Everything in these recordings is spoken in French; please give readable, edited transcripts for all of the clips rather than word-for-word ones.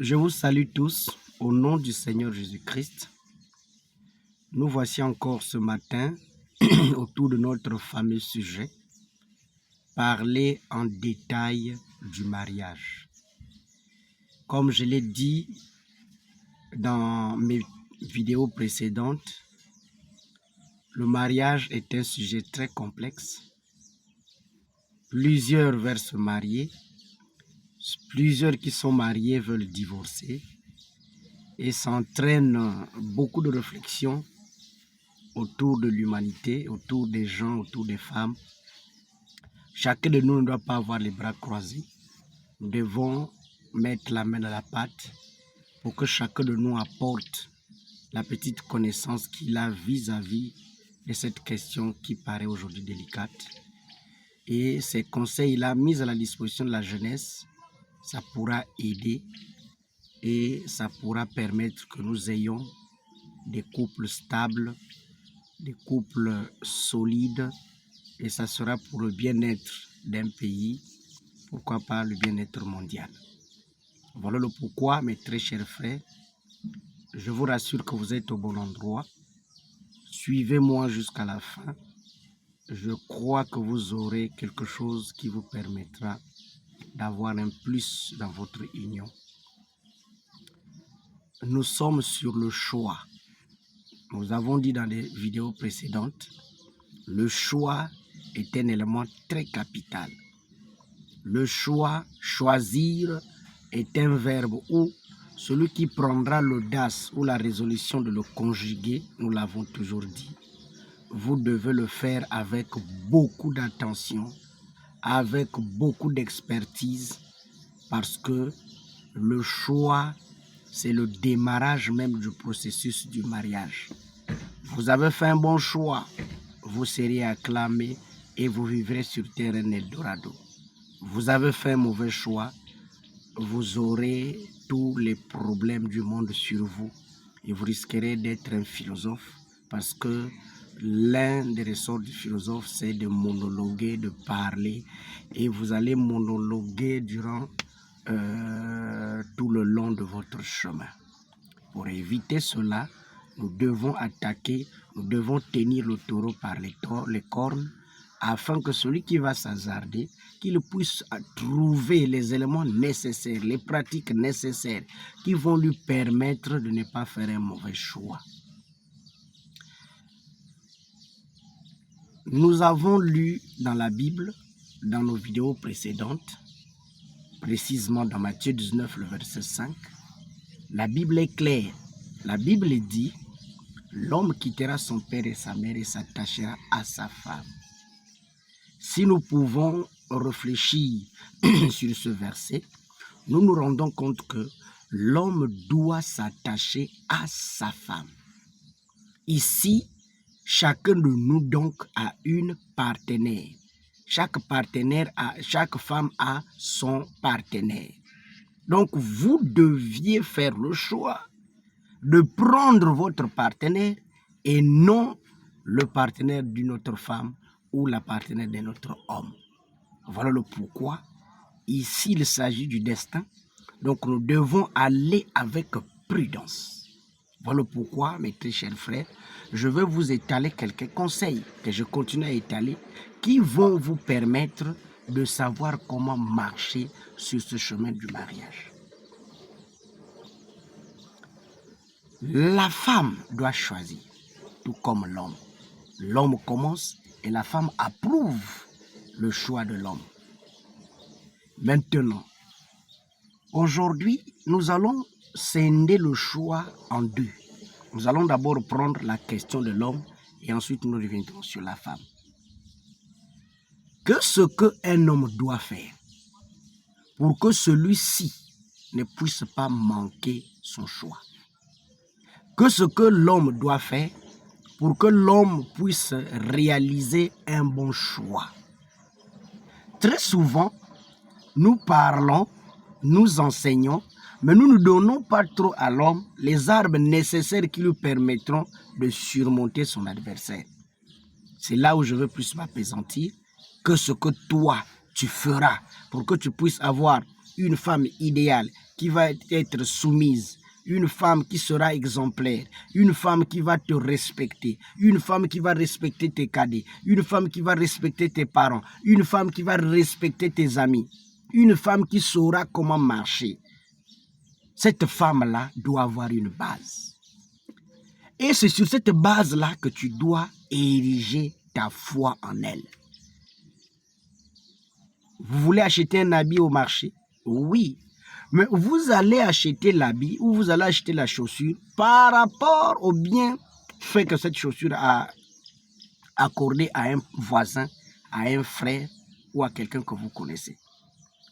Je vous salue tous au nom du Seigneur Jésus-Christ. Nous voici encore ce matin autour de notre fameux sujet, parler en détail du mariage. Comme je l'ai dit dans mes vidéos précédentes, le mariage est un sujet très complexe. Plusieurs veulent se marier, plusieurs qui sont mariés veulent divorcer et s'entraîne beaucoup de réflexions autour de l'humanité, autour des gens, autour des femmes. Chacun de nous ne doit pas avoir les bras croisés. Nous devons mettre la main dans la pâte pour que chacun de nous apporte la petite connaissance qu'il a vis-à-vis de cette question qui paraît aujourd'hui délicate. Et ces conseils-là, mis à la disposition de la jeunesse, ça pourra aider et ça pourra permettre que nous ayons des couples stables, des couples solides, et ça sera pour le bien-être d'un pays, pourquoi pas le bien-être mondial. Voilà le pourquoi, mes très chers frères. Je vous rassure que vous êtes au bon endroit. Suivez-moi jusqu'à la fin. Je crois que vous aurez quelque chose qui vous permettra d'avoir un plus dans votre union. Nous sommes sur le choix. Nous avons dit dans les vidéos précédentes, le choix est un élément très capital. Le choix, choisir, est un verbe où celui qui prendra l'audace ou la résolution de le conjuguer, nous l'avons toujours dit, vous devez le faire avec beaucoup d'attention, avec beaucoup d'expertise, parce que le choix, c'est le démarrage même du processus du mariage. Vous avez fait un bon choix, vous serez acclamé et vous vivrez sur terre un Eldorado. Vous avez fait un mauvais choix, vous aurez tous les problèmes du monde sur vous et vous risquerez d'être un philosophe parce que l'un des ressorts du philosophe, c'est de monologuer, de parler et vous allez monologuer durant tout le long de votre chemin. Pour éviter cela, nous devons attaquer, nous devons tenir le taureau par les cornes afin que celui qui va s'hasarder, qu'il puisse trouver les éléments nécessaires, les pratiques nécessaires qui vont lui permettre de ne pas faire un mauvais choix. Nous avons lu dans la Bible, dans nos vidéos précédentes, précisément dans Matthieu 19, le verset 5, la Bible est claire. La Bible dit, l'homme quittera son père et sa mère et s'attachera à sa femme. Si nous pouvons réfléchir sur ce verset, nous nous rendons compte que l'homme doit s'attacher à sa femme. Ici, chacun de nous donc a une partenaire. Chaque femme a son partenaire. Donc, vous deviez faire le choix de prendre votre partenaire et non le partenaire d'une autre femme ou la partenaire d'un autre homme. Voilà le pourquoi. Ici, il s'agit du destin. Donc, nous devons aller avec prudence. Voilà pourquoi, mes très chers frères, je vais vous étaler quelques conseils que je continue à étaler qui vont vous permettre de savoir comment marcher sur ce chemin du mariage. La femme doit choisir, tout comme l'homme. L'homme commence et la femme approuve le choix de l'homme. Maintenant, aujourd'hui, nous allons scinder le choix en deux. Nous allons d'abord prendre la question de l'homme et ensuite nous reviendrons sur la femme. Qu'est-ce qu'un homme doit faire pour que celui-ci ne puisse pas manquer son choix? Qu'est-ce que l'homme doit faire pour que l'homme puisse réaliser un bon choix? Très souvent, nous parlons, nous enseignons, mais nous ne donnons pas trop à l'homme les armes nécessaires qui lui permettront de surmonter son adversaire. C'est là où je veux plus m'appesantir que ce que toi, tu feras pour que tu puisses avoir une femme idéale qui va être soumise, une femme qui sera exemplaire, une femme qui va te respecter, une femme qui va respecter tes cadets, une femme qui va respecter tes parents, une femme qui va respecter tes amis, une femme qui saura comment marcher. Cette femme-là doit avoir une base. Et c'est sur cette base-là que tu dois ériger ta foi en elle. Vous voulez acheter un habit au marché? Oui. Mais vous allez acheter l'habit ou vous allez acheter la chaussure par rapport au bienfait que cette chaussure a accordé à un voisin, à un frère ou à quelqu'un que vous connaissez.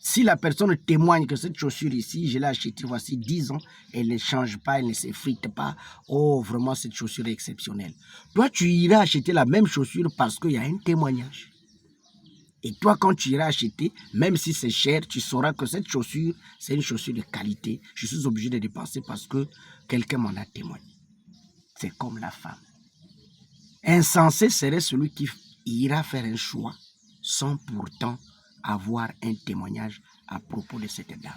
Si la personne témoigne que cette chaussure ici, je l'ai achetée voici 10 ans, elle ne change pas, elle ne s'effrite pas, oh vraiment cette chaussure est exceptionnelle. Toi tu iras acheter la même chaussure parce qu'il y a un témoignage. Et toi quand tu iras acheter, même si c'est cher, tu sauras que cette chaussure, c'est une chaussure de qualité. Je suis obligé de dépenser parce que quelqu'un m'en a témoigné. C'est comme la femme. Insensé serait celui qui ira faire un choix sans pourtant avoir un témoignage à propos de cette dame.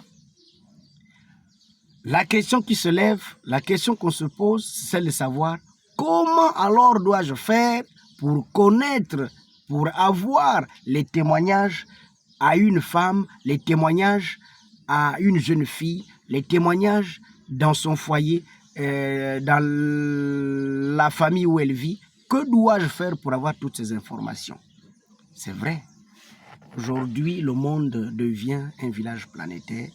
La question qui se lève, la question qu'on se pose, c'est celle de savoir comment alors dois-je faire pour connaître, pour avoir les témoignages à une femme, les témoignages à une jeune fille, les témoignages dans son foyer, dans la famille où elle vit. Que dois-je faire pour avoir toutes ces informations? C'est vrai. Aujourd'hui, le monde devient un village planétaire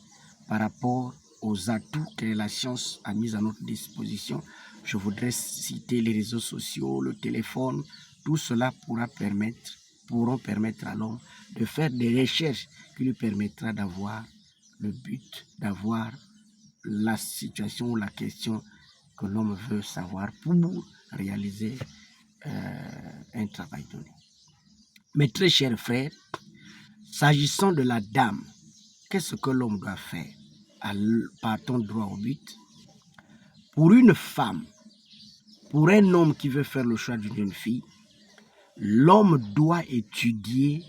par rapport aux atouts que la science a mis à notre disposition. Je voudrais citer les réseaux sociaux, le téléphone. Tout cela pourront permettre à l'homme de faire des recherches qui lui permettra d'avoir le but, d'avoir la situation ou la question que l'homme veut savoir pour réaliser un travail donné. Mes très chers frères, s'agissant de la dame, qu'est-ce que l'homme doit faire? Partons droit au but. Pour une femme, pour un homme qui veut faire le choix d'une jeune fille, l'homme doit étudier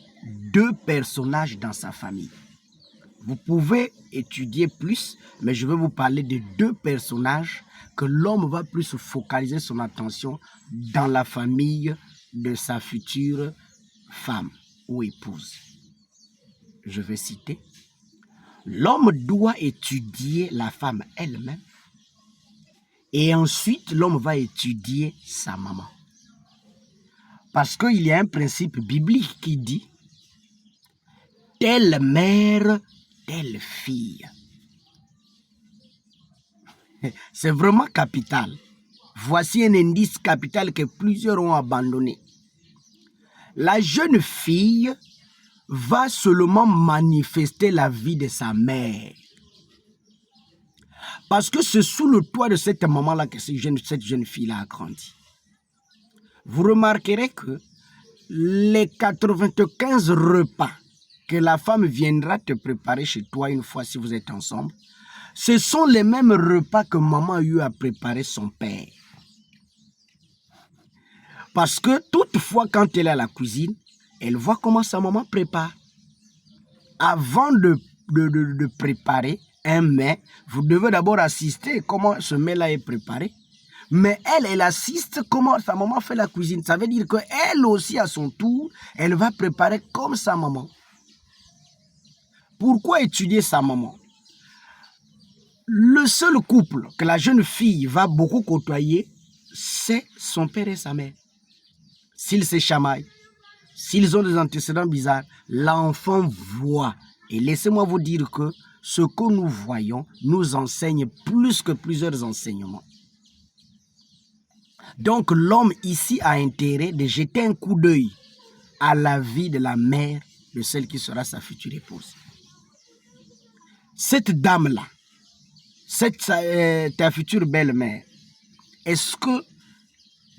2 personnages dans sa famille. Vous pouvez étudier plus, mais je vais vous parler de 2 personnages que l'homme va plus focaliser son attention dans la famille de sa future femme ou épouse. Je vais citer. L'homme doit étudier la femme elle-même et ensuite l'homme va étudier sa maman. Parce qu'il y a un principe biblique qui dit telle mère, telle fille. C'est vraiment capital. Voici un indice capital que plusieurs ont abandonné. La jeune fille va seulement manifester la vie de sa mère. Parce que c'est sous le toit de cette maman-là que cette jeune fille-là a grandi. Vous remarquerez que les 95 repas que la femme viendra te préparer chez toi une fois si vous êtes ensemble, ce sont les mêmes repas que maman a eu à préparer son père. Parce que toutefois, quand elle est à la cuisine, elle voit comment sa maman prépare. Avant de préparer un mets, vous devez d'abord assister comment ce mets-là est préparé. Mais elle assiste comment sa maman fait la cuisine. Ça veut dire qu'elle aussi, à son tour, elle va préparer comme sa maman. Pourquoi étudier sa maman? Le seul couple que la jeune fille va beaucoup côtoyer, c'est son père et sa mère. S'ils se chamaillent, s'ils ont des antécédents bizarres, l'enfant voit. Et laissez-moi vous dire que ce que nous voyons nous enseigne plus que plusieurs enseignements. Donc l'homme ici a intérêt de jeter un coup d'œil à la vie de la mère de celle qui sera sa future épouse. Cette dame-là, ta future belle-mère, est-ce que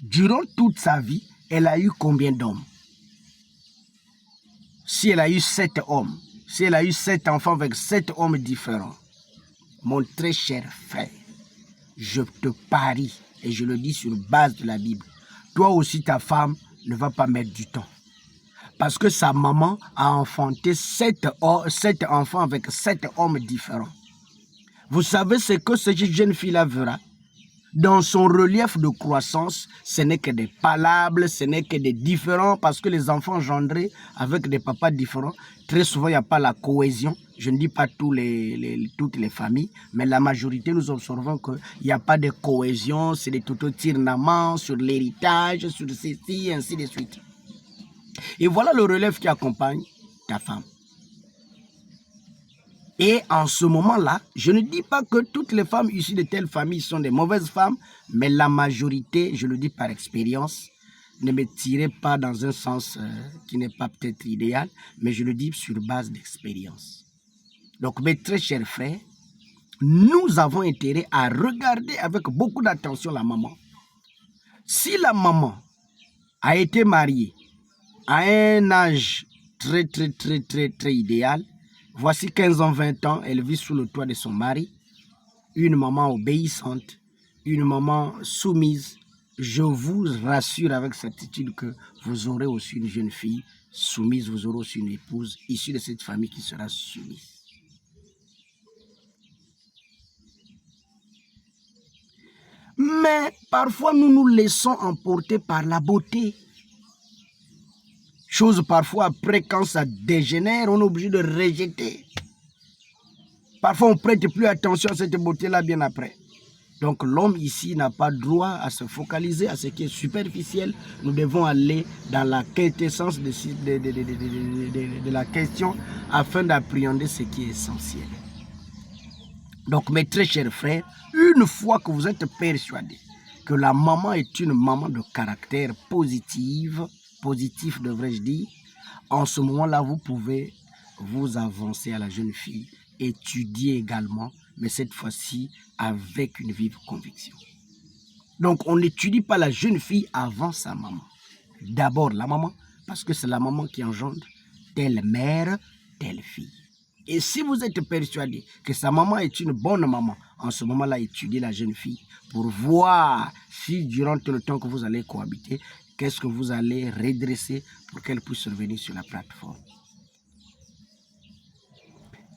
durant toute sa vie, elle a eu combien d'hommes? Si elle a eu 7 hommes, si elle a eu 7 enfants avec 7 hommes différents, mon très cher frère, je te parie, et je le dis sur base de la Bible, toi aussi ta femme ne va pas mettre du temps. Parce que sa maman a enfanté 7 enfants avec 7 hommes différents. Vous savez ce que cette jeune fille-là verra? Dans son relief de croissance, ce n'est que des palabres, ce n'est que des différents, parce que les enfants engendrés avec des papas différents, très souvent, il n'y a pas la cohésion. Je ne dis pas toutes les familles, mais la majorité, nous observons qu'il n'y a pas de cohésion, c'est des toutottirnements sur l'héritage, sur ceci, et ainsi de suite. Et voilà le relève qui accompagne ta femme. Et en ce moment-là, je ne dis pas que toutes les femmes issues de telles familles sont des mauvaises femmes, mais la majorité, je le dis par expérience, ne me tirez pas dans un sens qui n'est pas peut-être idéal, mais je le dis sur base d'expérience. Donc, mes très chers frères, nous avons intérêt à regarder avec beaucoup d'attention la maman. Si la maman a été mariée à un âge très idéal, voici 15 ans, 20 ans, elle vit sous le toit de son mari, une maman obéissante, une maman soumise. Je vous rassure avec certitude que vous aurez aussi une jeune fille soumise, vous aurez aussi une épouse issue de cette famille qui sera soumise. Mais parfois, nous nous laissons emporter par la beauté. Chose parfois après, quand ça dégénère, on est obligé de rejeter. Parfois, on ne prête plus attention à cette beauté-là bien après. Donc, l'homme ici n'a pas droit à se focaliser à ce qui est superficiel. Nous devons aller dans la quintessence de la question afin d'appréhender ce qui est essentiel. Donc, mes très chers frères, une fois que vous êtes persuadés que la maman est une maman de caractère positif devrais-je dire, en ce moment-là, vous pouvez vous avancer à la jeune fille, étudier également, mais cette fois-ci avec une vive conviction. Donc, on n'étudie pas la jeune fille avant sa maman. D'abord la maman, parce que c'est la maman qui engendre telle mère, telle fille. Et si vous êtes persuadé que sa maman est une bonne maman, en ce moment-là, étudiez la jeune fille pour voir si durant tout le temps que vous allez cohabiter, qu'est-ce que vous allez redresser pour qu'elle puisse revenir sur la plateforme.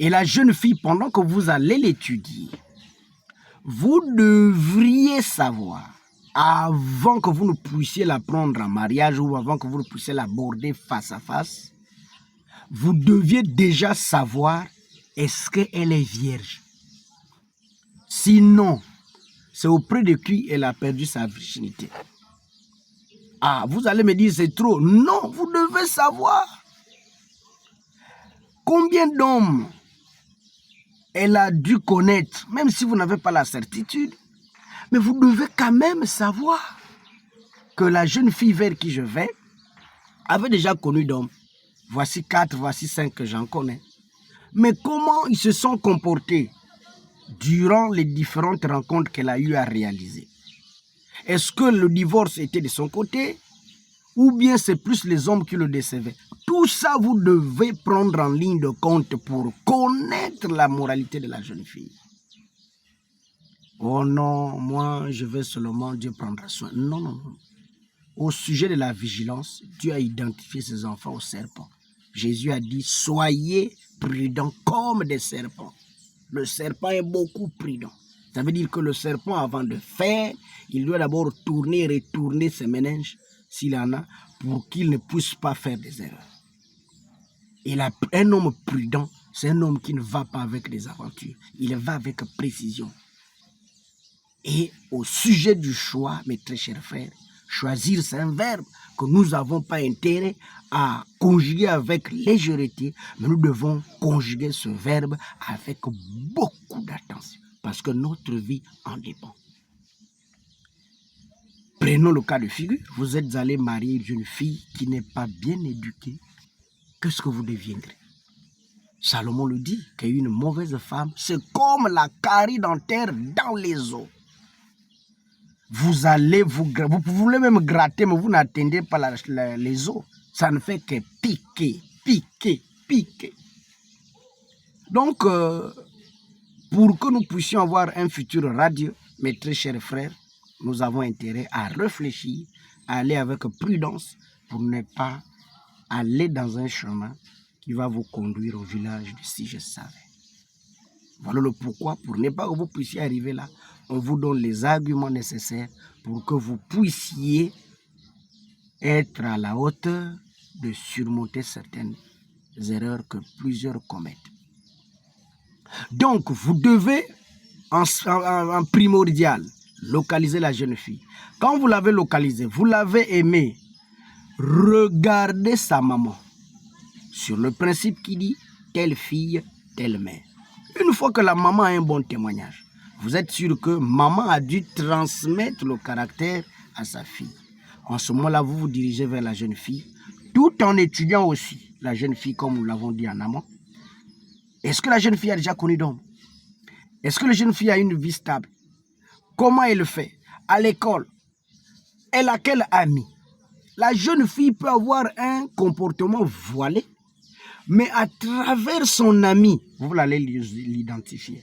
Et la jeune fille, pendant que vous allez l'étudier, vous devriez savoir, avant que vous ne puissiez la prendre en mariage ou avant que vous ne puissiez l'aborder face à face, vous deviez déjà savoir est-ce qu'elle est vierge. Sinon, c'est auprès de qui elle a perdu sa virginité. Ah, vous allez me dire c'est trop. Non, vous devez savoir combien d'hommes elle a dû connaître, même si vous n'avez pas la certitude, mais vous devez quand même savoir que la jeune fille vers qui je vais avait déjà connu d'hommes. Voici 4, voici 5 que j'en connais. Mais comment ils se sont comportés durant les différentes rencontres qu'elle a eu à réaliser? Est-ce que le divorce était de son côté ou bien c'est plus les hommes qui le décevaient? Tout ça, vous devez prendre en ligne de compte pour connaître la moralité de la jeune fille. Oh non, moi je vais seulement, Dieu prendra soin. Non, non, non. Au sujet de la vigilance, Dieu a identifié ses enfants au serpent. Jésus a dit, soyez prudents comme des serpents. Le serpent est beaucoup prudent. Ça veut dire que le serpent, avant de faire, il doit d'abord tourner et retourner ses méninges, s'il en a, pour qu'il ne puisse pas faire des erreurs. Et un homme prudent, c'est un homme qui ne va pas avec des aventures. Il va avec précision. Et au sujet du choix, mes très chers frères, choisir, c'est un verbe que nous n'avons pas intérêt à conjuguer avec légèreté, mais nous devons conjuguer ce verbe avec beaucoup d'attention, parce que notre vie en dépend. Prenons le cas de figure, vous êtes allé marier une jeune fille qui n'est pas bien éduquée. Qu'est-ce que vous deviendrez? Salomon le dit, qu'une mauvaise femme, c'est comme la carie dentaire dans les os. Vous allez vous voulez même gratter, mais vous n'attendez pas les os. Ça ne fait que piquer, piquer, piquer. Donc, pour que nous puissions avoir un futur radieux, mes très chers frères, nous avons intérêt à réfléchir, à aller avec prudence pour ne pas aller dans un chemin qui va vous conduire au village de si je savais. Voilà le pourquoi, pour ne pas que vous puissiez arriver là, on vous donne les arguments nécessaires pour que vous puissiez être à la hauteur de surmonter certaines erreurs que plusieurs commettent. Donc, vous devez, en primordial, localiser la jeune fille. Quand vous l'avez localisée, vous l'avez aimée, regardez sa maman. Sur le principe qui dit, telle fille, telle mère. Une fois que la maman a un bon témoignage, vous êtes sûr que maman a dû transmettre le caractère à sa fille. En ce moment-là, vous vous dirigez vers la jeune fille, tout en étudiant aussi la jeune fille, comme nous l'avons dit en amont. Est-ce que la jeune fille a déjà connu d'homme? Est-ce que la jeune fille a une vie stable? Comment elle fait? À l'école, elle a quel ami? La jeune fille peut avoir un comportement voilé, mais à travers son ami, vous allez l'identifier.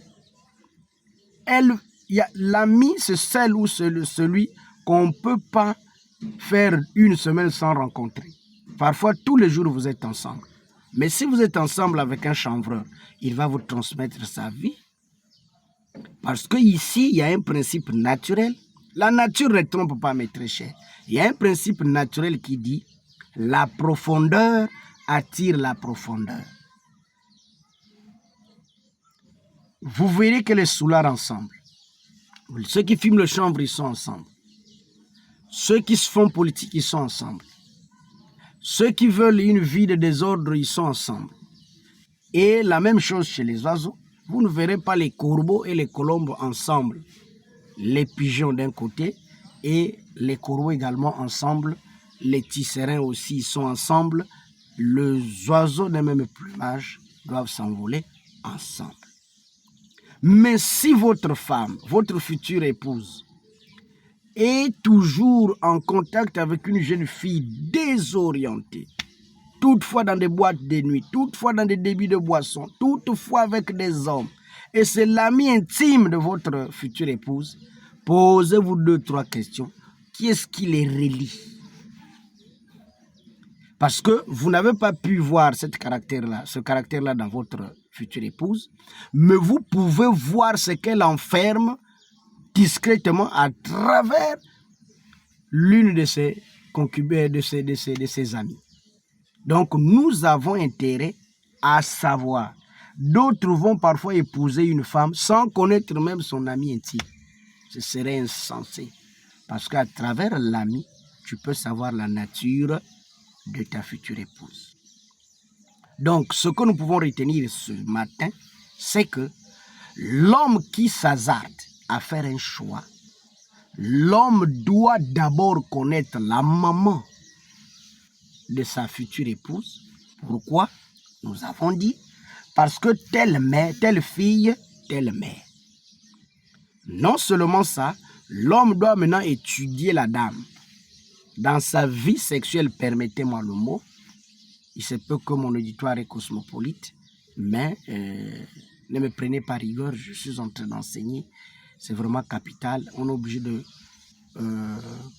L'ami, c'est celle ou celui qu'on ne peut pas faire une semaine sans rencontrer. Parfois, tous les jours, vous êtes ensemble. Mais si vous êtes ensemble avec un chanvreur, il va vous transmettre sa vie. Parce qu'ici, il y a un principe naturel. La nature ne trompe pas, mes très chers. Il y a un principe naturel qui dit la profondeur attire la profondeur. Vous verrez que les soulards ensemble. Ceux qui fument le chanvre, ils sont ensemble. Ceux qui se font politique, ils sont ensemble. Ceux qui veulent une vie de désordre, ils sont ensemble. Et la même chose chez les oiseaux. Vous ne verrez pas les corbeaux et les colombes ensemble. Les pigeons d'un côté et les corbeaux également ensemble. Les tisserands aussi ils sont ensemble. Les oiseaux d'un même plumage doivent s'envoler ensemble. Mais si votre femme, votre future épouse, est toujours en contact avec une jeune fille désorientée, toutefois dans des boîtes de nuit, toutefois dans des débits de boissons, toutefois avec des hommes, et c'est l'ami intime de votre future épouse, posez-vous 2-3 questions. Qui est-ce qui les relie? Parce que vous n'avez pas pu voir ce caractère-là dans votre future épouse, mais vous pouvez voir ce qu'elle enferme discrètement à travers l'une de ses concubines, de ses amis. Donc, nous avons intérêt à savoir. D'autres vont parfois épouser une femme sans connaître même son ami intime. Ce serait insensé. Parce qu'à travers l'ami, tu peux savoir la nature de ta future épouse. Donc, ce que nous pouvons retenir ce matin, c'est que l'homme qui s'hasarde à faire un choix, l'homme doit d'abord connaître la maman de sa future épouse. Pourquoi? Nous avons dit, parce que telle mère, telle fille, telle mère. Non seulement ça, l'homme doit maintenant étudier la dame. Dans sa vie sexuelle, permettez-moi le mot, il se peut que mon auditoire est cosmopolite, mais ne me prenez pas rigueur, je suis en train d'enseigner, c'est vraiment capital. On est obligé de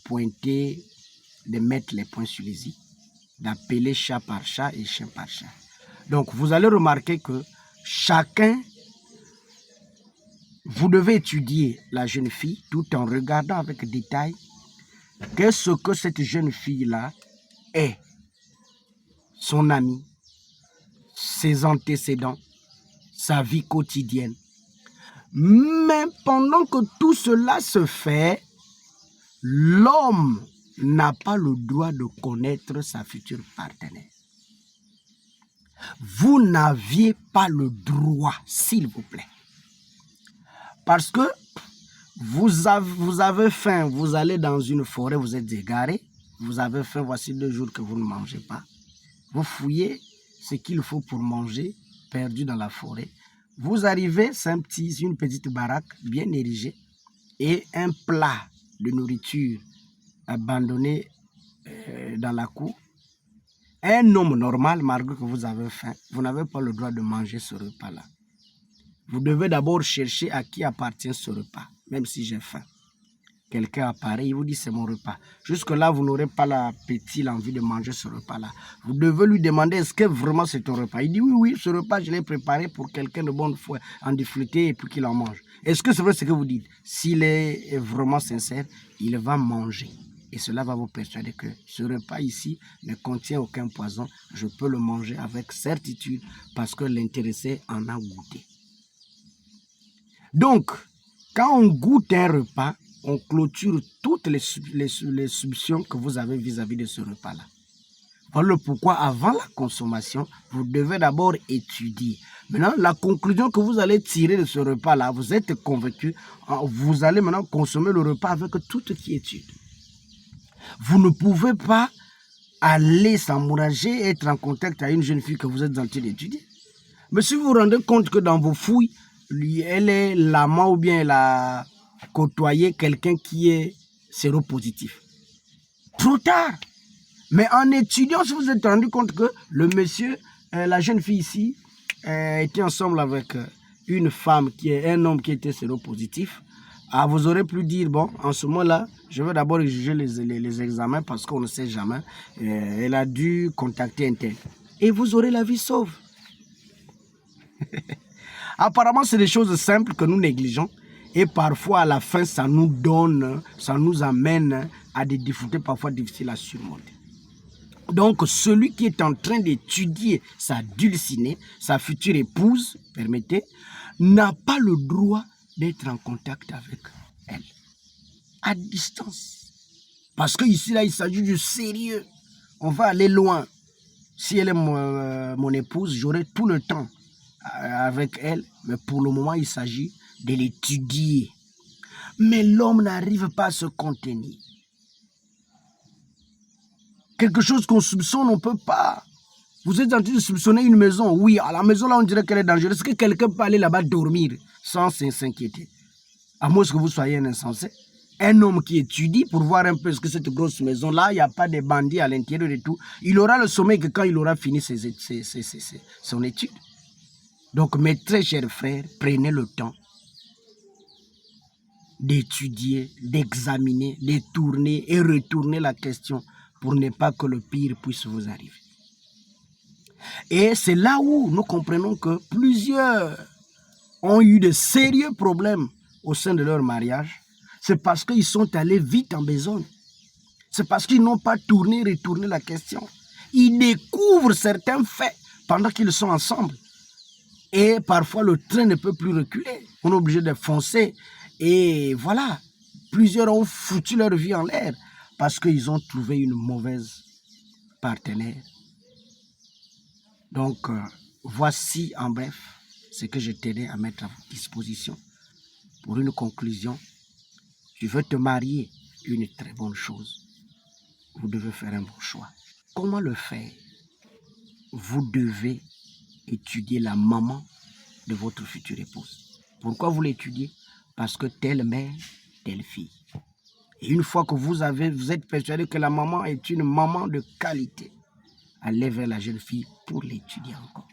pointer, de mettre les points sur les i, d'appeler chat par chat et chien par chien. Donc, vous allez remarquer que chacun, vous devez étudier la jeune fille tout en regardant avec détail qu'est-ce que cette jeune fille-là est, son ami, ses antécédents, sa vie quotidienne. Mais pendant que tout cela se fait, l'homme n'a pas le droit de connaître sa future partenaire. Vous n'aviez pas le droit, s'il vous plaît. Parce que vous avez faim, vous allez dans une forêt, vous êtes égaré, vous avez faim, voici 2 jours que vous ne mangez pas. Vous fouillez ce qu'il faut pour manger, perdu dans la forêt. Vous arrivez, c'est une petite baraque bien érigée et un plat de nourriture abandonné dans la cour. Un homme normal, malgré que vous avez faim, vous n'avez pas le droit de manger ce repas-là. Vous devez d'abord chercher à qui appartient ce repas, même si j'ai faim. quelqu'un apparaît, il vous dit c'est mon repas. Jusque-là, vous n'aurez pas l'appétit, l'envie de manger ce repas-là. Vous devez lui demander est-ce que vraiment c'est ton repas. Il dit oui, oui, ce repas, je l'ai préparé pour quelqu'un de bonne foi, en difficulté et pour qu'il en mange. Est-ce que c'est vrai ce que vous dites? S'il est vraiment sincère, il va manger. Et cela va vous persuader que ce repas ici ne contient aucun poison. Je peux le manger avec certitude parce que l'intéressé en a goûté. Donc, quand on goûte un repas, on clôture toutes les subventions que vous avez vis-à-vis de ce repas-là. Voilà pourquoi, avant la consommation, vous devez d'abord étudier. Maintenant, la conclusion que vous allez tirer de ce repas-là, vous êtes convaincu, vous allez maintenant consommer le repas avec toute quiétude. Vous ne pouvez pas aller s'encourager, être en contact avec une jeune fille que vous êtes en train d'étudier. Mais si vous vous rendez compte que dans vos fouilles, elle est l'amant ou bien elle a côtoyé quelqu'un qui est séropositif. Trop tard. Mais en étudiant, si vous vous êtes rendu compte que le monsieur, la jeune fille ici, était ensemble avec une femme, un homme qui était séropositif, vous aurez pu dire, bon, en ce moment-là, je vais d'abord juger les examens parce qu'on ne sait jamais. Elle a dû contacter un tel. Et vous aurez la vie sauve. Apparemment, c'est des choses simples que nous négligeons. Et parfois, à la fin, ça nous amène à des difficultés parfois difficiles à surmonter. Donc, celui qui est en train d'étudier sa dulcinée, sa future épouse, permettez, n'a pas le droit d'être en contact avec elle, à distance. Parce qu'ici, là, il s'agit du sérieux. On va aller loin. Si elle est mon épouse, j'aurai tout le temps avec elle, mais pour le moment, il s'agit de l'étudier. Mais l'homme n'arrive pas à se contenir. Quelque chose qu'on soupçonne, on ne peut pas. Vous êtes en train de soupçonner une maison. Oui, à la maison, là, on dirait qu'elle est dangereuse. Est-ce que quelqu'un peut aller là-bas dormir sans s'inquiéter? À moins que vous soyez un insensé. Un homme qui étudie pour voir un peu ce que cette grosse maison-là, il n'y a pas de bandits à l'intérieur et tout. Il aura le sommeil que quand il aura fini son étude. Donc, mes très chers frères, prenez le temps d'étudier, d'examiner, de tourner et retourner la question pour ne pas que le pire puisse vous arriver. Et c'est là où nous comprenons que plusieurs ont eu de sérieux problèmes au sein de leur mariage. C'est parce qu'ils sont allés vite en besogne. C'est parce qu'ils n'ont pas tourné et retourné la question. Ils découvrent certains faits pendant qu'ils sont ensemble. Et parfois, le train ne peut plus reculer. On est obligé de foncer. Et voilà, plusieurs ont foutu leur vie en l'air parce qu'ils ont trouvé une mauvaise partenaire. Donc, voici en bref ce que je tenais à mettre à votre disposition. Pour une conclusion, tu veux te marier, une très bonne chose. Vous devez faire un bon choix. Comment le faire? Vous devez étudier la maman de votre future épouse. Pourquoi vous l'étudiez? Parce que telle mère, telle fille. Et une fois que vous êtes persuadé que la maman est une maman de qualité, allez vers la jeune fille pour l'étudier encore.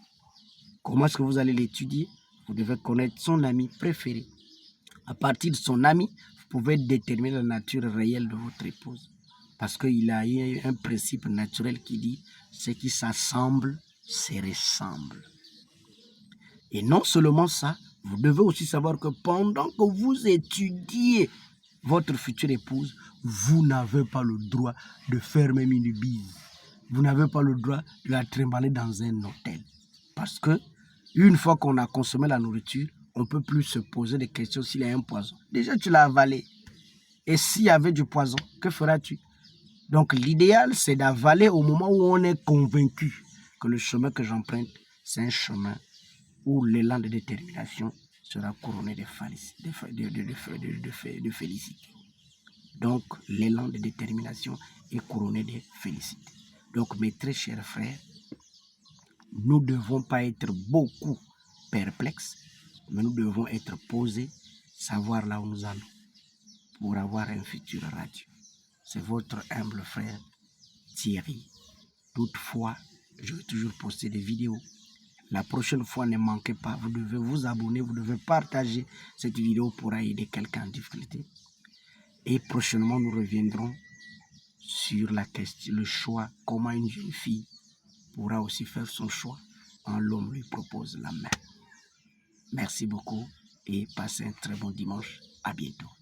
Comment est-ce que vous allez l'étudier? Vous devez connaître son ami préféré. À partir de son ami, vous pouvez déterminer la nature réelle de votre épouse. Parce qu'il y a un principe naturel qui dit « ce qui s'assemble se ressemble ». Et non seulement ça, vous devez aussi savoir que pendant que vous étudiez votre future épouse, vous n'avez pas le droit de faire même une bise. Vous n'avez pas le droit de la trimballer dans un hôtel. Parce que une fois qu'on a consommé la nourriture, on ne peut plus se poser des questions s'il y a un poison. Déjà, tu l'as avalé. Et s'il y avait du poison, que feras-tu? Donc, l'idéal, c'est d'avaler au moment où on est convaincu que le chemin que j'emprunte, c'est un chemin où l'élan de détermination sera couronné de félicité. Donc, l'élan de détermination est couronné de félicité. Donc, mes très chers frères, nous ne devons pas être beaucoup perplexes, mais nous devons être posés, savoir là où nous allons, pour avoir un futur radieux. C'est votre humble frère Thierry. Toutefois, je vais toujours poster des vidéos. La prochaine fois, ne manquez pas, vous devez vous abonner, vous devez partager cette vidéo pour aider quelqu'un en difficulté. Et prochainement, nous reviendrons sur la question, le choix, comment une jeune fille pourra aussi faire son choix quand l'homme lui propose la main. Merci beaucoup et passez un très bon dimanche. À bientôt.